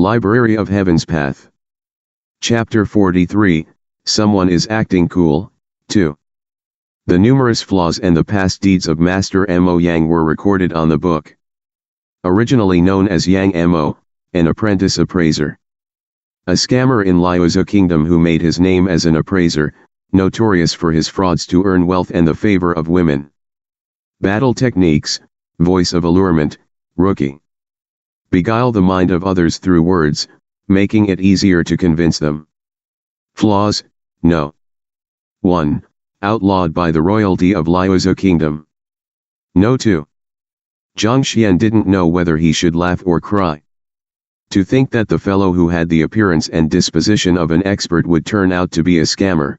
Library of Heaven's Path. Chapter 43, Someone is Acting Cool, 2. The numerous flaws and the past deeds of Master Mo Yang were recorded on the book. Originally known as Yang Mo, an apprentice appraiser. A scammer in Liuzhou Kingdom who made his name as an appraiser, notorious for his frauds to earn wealth and the favor of women. Battle techniques, voice of allurement, rookie. Beguile the mind of others through words, making it easier to convince them. Flaws, no. 1. Outlawed by the royalty of Liuzhou Kingdom. No. 2. Zhang Xuan didn't know whether he should laugh or cry. To think that the fellow who had the appearance and disposition of an expert would turn out to be a scammer.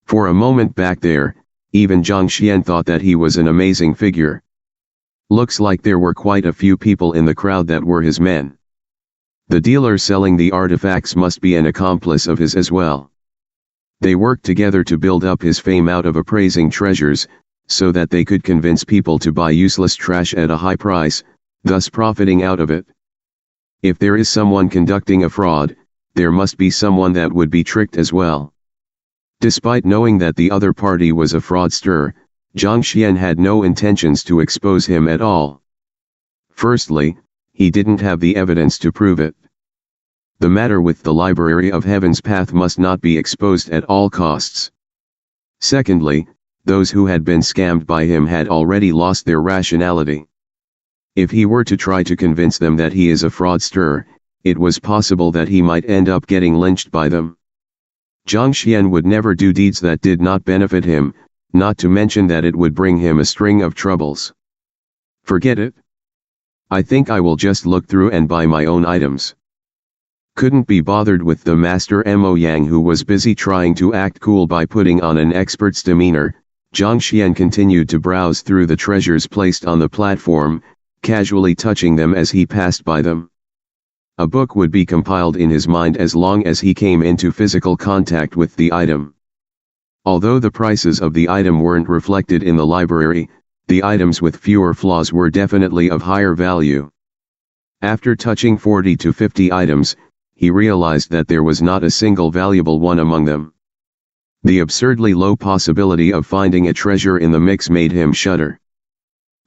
For a moment back there, even Zhang Xuan thought that he was an amazing figure. Looks like there were quite a few people in the crowd that were his men. The dealer selling the artifacts must be an accomplice of his as well. They worked together to build up his fame out of appraising treasures, so that they could convince people to buy useless trash at a high price, thus profiting out of it. If there is someone conducting a fraud, there must be someone that would be tricked as well. Despite knowing that the other party was a fraudster, Zhang Xuan had no intentions to expose him at all. Firstly, he didn't have the evidence to prove it. The matter with the Library of Heaven's Path must not be exposed at all costs. Secondly, those who had been scammed by him had already lost their rationality. If he were to try to convince them that he is a fraudster, it was possible that he might end up getting lynched by them. Zhang Xuan would never do deeds that did not benefit him, not to mention that it would bring him a string of troubles. Forget it. I think I will just look through and buy my own items. Couldn't be bothered with the Master Mo Yang who was busy trying to act cool by putting on an expert's demeanor. Zhang Xuan continued to browse through the treasures placed on the platform, casually touching them as he passed by them. A book would be compiled in his mind as long as he came into physical contact with the item. Although the prices of the item weren't reflected in the library, the items with fewer flaws were definitely of higher value. After touching 40 to 50 items, he realized that there was not a single valuable one among them. The absurdly low possibility of finding a treasure in the mix made him shudder.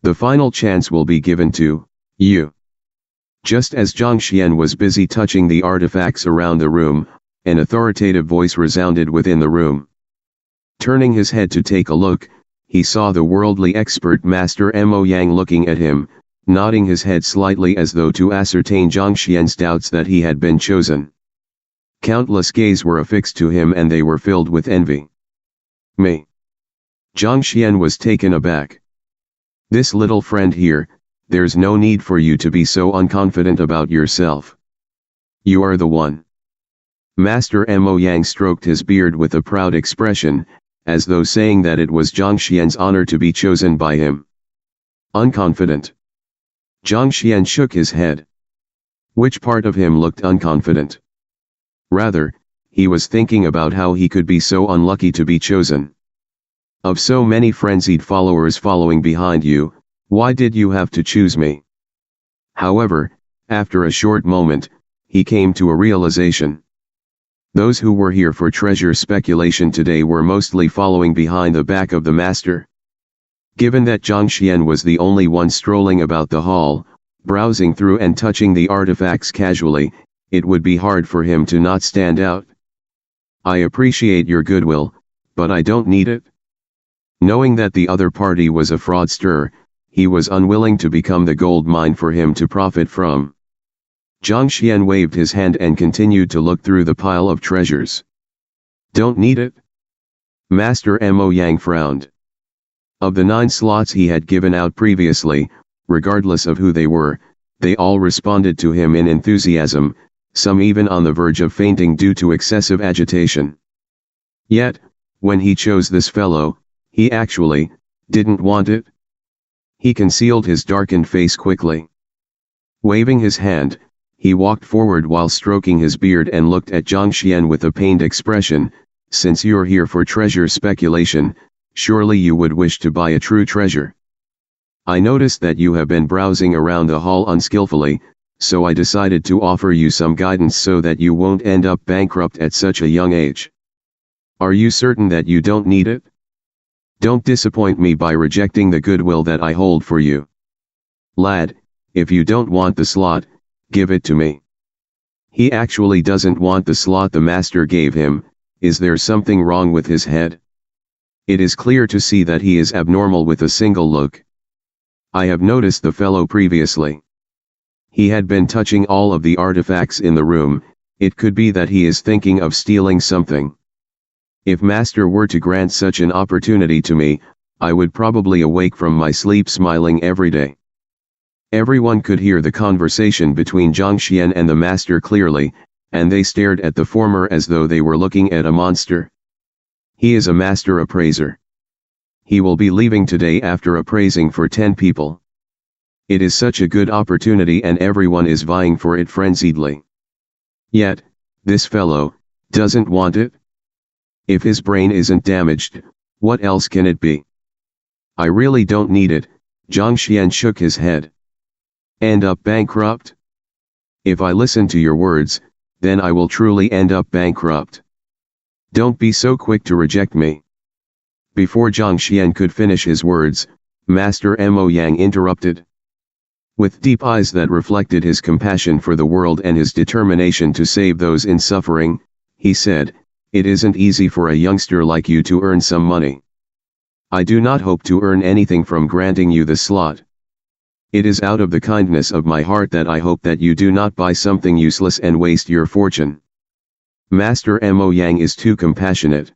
The final chance will be given to you. Just as Zhang Xuan was busy touching the artifacts around the room, an authoritative voice resounded within the room. Turning his head to take a look, he saw the worldly expert Master Mo Yang looking at him, nodding his head slightly as though to ascertain Zhang Xuan's doubts that he had been chosen. Countless gaze were affixed to him and they were filled with envy. Me. Zhang Xuan was taken aback. This little friend here, there's no need for you to be so unconfident about yourself. You are the one. Master Mo Yang stroked his beard with a proud expression, as though saying that it was Zhang Xuan's honor to be chosen by him. Unconfident. Zhang Xuan shook his head. Which part of him looked unconfident? Rather, he was thinking about how he could be so unlucky to be chosen. Of so many frenzied followers following behind you, why did you have to choose me? However, after a short moment, he came to a realization. Those who were here for treasure speculation today were mostly following behind the back of the master. Given that Zhang Xuan was the only one strolling about the hall, browsing through and touching the artifacts casually, it would be hard for him to not stand out. I appreciate your goodwill, but I don't need it. Knowing that the other party was a fraudster, he was unwilling to become the gold mine for him to profit from. Zhang Xuan waved his hand and continued to look through the pile of treasures. Don't need it? Master Mo Yang frowned. Of the 9 slots he had given out previously, regardless of who they were, they all responded to him in enthusiasm, some even on the verge of fainting due to excessive agitation. Yet, when he chose this fellow, he actually didn't want it. He concealed his darkened face quickly. Waving his hand, he walked forward while stroking his beard and looked at Zhang Xuan with a pained expression. Since you're here for treasure speculation, surely you would wish to buy a true treasure. I noticed that you have been browsing around the hall unskillfully, so I decided to offer you some guidance so that you won't end up bankrupt at such a young age. Are you certain that you don't need it? Don't disappoint me by rejecting the goodwill that I hold for you. Lad, if you don't want the slot, give it to me. He actually doesn't want the slot the master gave him. Is there something wrong with his head? It is clear to see that he is abnormal with a single look. I have noticed the fellow previously. He had been touching all of the artifacts in the room. It could be that he is thinking of stealing something. If master were to grant such an opportunity to me, I would probably awake from my sleep smiling every day. Everyone could hear the conversation between Zhang Xuan and the master clearly, and they stared at the former as though they were looking at a monster. He is a master appraiser. He will be leaving today after appraising for 10 people. It is such a good opportunity and everyone is vying for it frenziedly. Yet, this fellow doesn't want it? If his brain isn't damaged, what else can it be? I really don't need it. Zhang Xuan shook his head. End up bankrupt? If I listen to your words, then I will truly end up bankrupt. Don't be so quick to reject me. Before Zhang Xuan could finish his words, Master Mo Yang interrupted. With deep eyes that reflected his compassion for the world and his determination to save those in suffering, he said, "It isn't easy for a youngster like you to earn some money. I do not hope to earn anything from granting you the slot. It is out of the kindness of my heart that I hope that you do not buy something useless and waste your fortune." Master Mo Yang is too compassionate.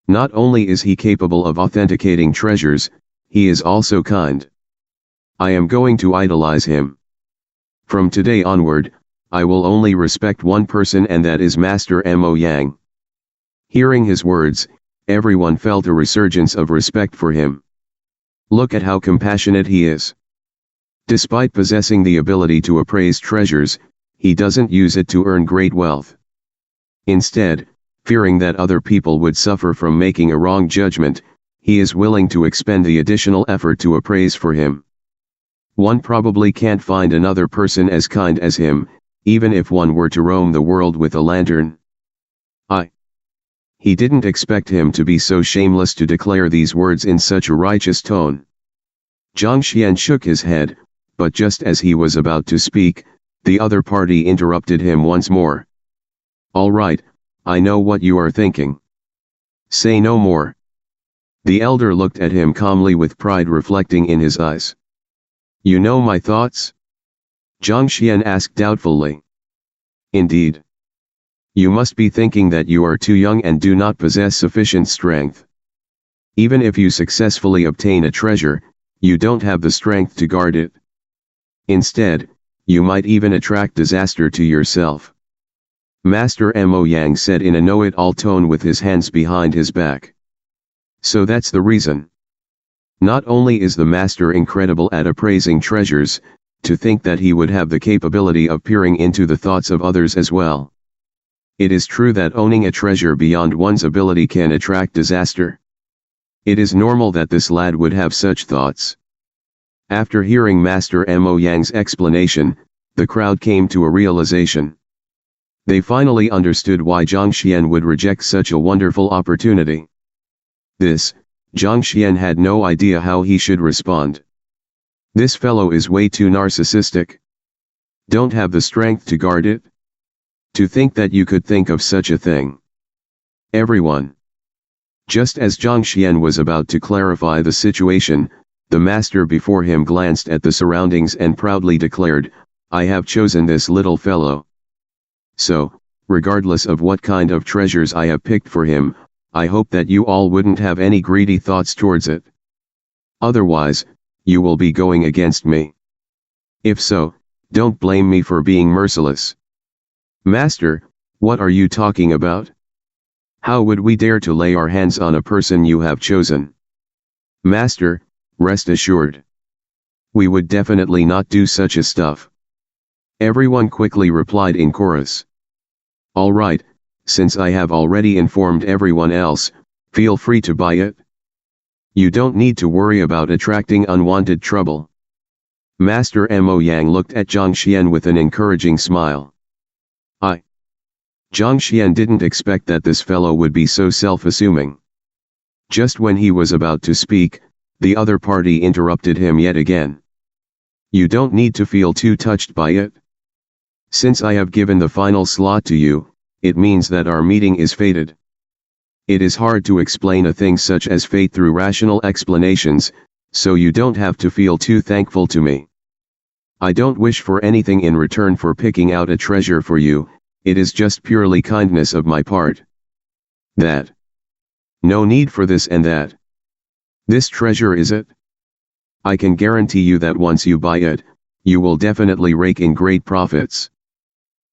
Not only is he capable of authenticating treasures, he is also kind. I am going to idolize him. From today onward, I will only respect one person and that is Master Mo Yang. Hearing his words, everyone felt a resurgence of respect for him. Look at how compassionate he is. Despite possessing the ability to appraise treasures, he doesn't use it to earn great wealth. Instead, fearing that other people would suffer from making a wrong judgment, he is willing to expend the additional effort to appraise for him. One probably can't find another person as kind as him, even if one were to roam the world with a lantern. He didn't expect him to be so shameless to declare these words in such a righteous tone. Zhang Xuan shook his head, but just as he was about to speak, the other party interrupted him once more. "All right, I know what you are thinking. Say no more." The elder looked at him calmly with pride reflecting in his eyes. "You know my thoughts?" Zhang Xuan asked doubtfully. "Indeed. You must be thinking that you are too young and do not possess sufficient strength. Even if you successfully obtain a treasure, you don't have the strength to guard it. Instead, you might even attract disaster to yourself." Master Mo Yang said in a know-it-all tone with his hands behind his back. "So that's the reason. Not only is the master incredible at appraising treasures, to think that he would have the capability of peering into the thoughts of others as well. It is true that owning a treasure beyond one's ability can attract disaster. It is normal that this lad would have such thoughts." After hearing Master Mo Yang's explanation, the crowd came to a realization. They finally understood why Zhang Xuan would reject such a wonderful opportunity. Zhang Xuan had no idea how he should respond. This fellow is way too narcissistic. Don't have the strength to guard it? To think that you could think of such a thing. Everyone. Just as Zhang Xuan was about to clarify the situation, the master before him glanced at the surroundings and proudly declared, "I have chosen this little fellow. So, regardless of what kind of treasures I have picked for him, I hope that you all wouldn't have any greedy thoughts towards it. Otherwise, you will be going against me. If so, don't blame me for being merciless." "Master, what are you talking about? How would we dare to lay our hands on a person you have chosen?" "Master, rest assured. We would definitely not do such a stuff." Everyone quickly replied in chorus. "All right, since I have already informed everyone else, feel free to buy it. You don't need to worry about attracting unwanted trouble." Master Mo Yang looked at Zhang Xuan with an encouraging smile. Zhang Xuan didn't expect that this fellow would be so self-assuming. Just when he was about to speak, the other party interrupted him yet again. You don't need to feel too touched by it. Since I have given the final slot to you, it means that our meeting is fated. It is hard to explain a thing such as fate through rational explanations, so you don't have to feel too thankful to me. I don't wish for anything in return for picking out a treasure for you, it is just purely kindness of my part. That. No need for this and that. This treasure is it? I can guarantee you that once you buy it, you will definitely rake in great profits.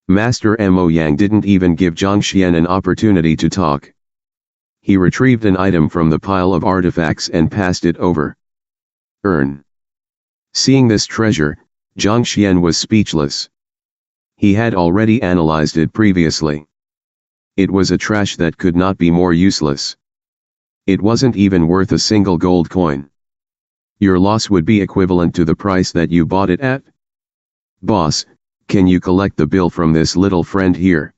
Master Mo Yang didn't even give Zhang Xuan an opportunity to talk. He retrieved an item from the pile of artifacts and passed it over. Earn. Seeing this treasure, Zhang Xuan was speechless. He had already analyzed it previously. It was a trash that could not be more useless. It wasn't even worth a single gold coin. Your loss would be equivalent to the price that you bought it at. Boss, can you collect the bill from this little friend here?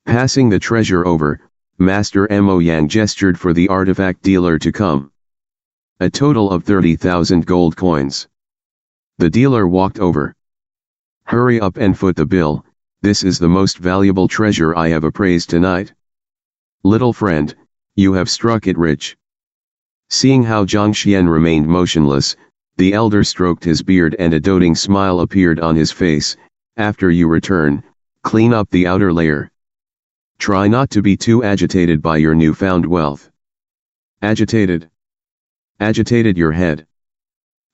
Passing the treasure over, Master Mo Yang gestured for the artifact dealer to come. A total of 30,000 gold coins. The dealer walked over. Hurry up and foot the bill, this is the most valuable treasure I have appraised tonight. Little friend, you have struck it rich. Seeing how Zhang Xuan remained motionless, the elder stroked his beard and a doting smile appeared on his face. After you return, clean up the outer layer. Try not to be too agitated by your newfound wealth. Agitated? Agitated your head.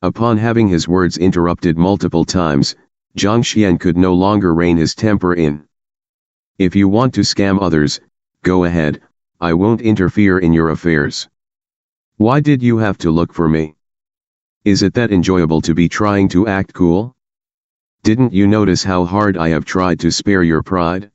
Upon having his words interrupted multiple times, Zhang Xuan could no longer rein his temper in. If you want to scam others, go ahead, I won't interfere in your affairs. Why did you have to look for me? Is it that enjoyable to be trying to act cool? Didn't you notice how hard I have tried to spare your pride?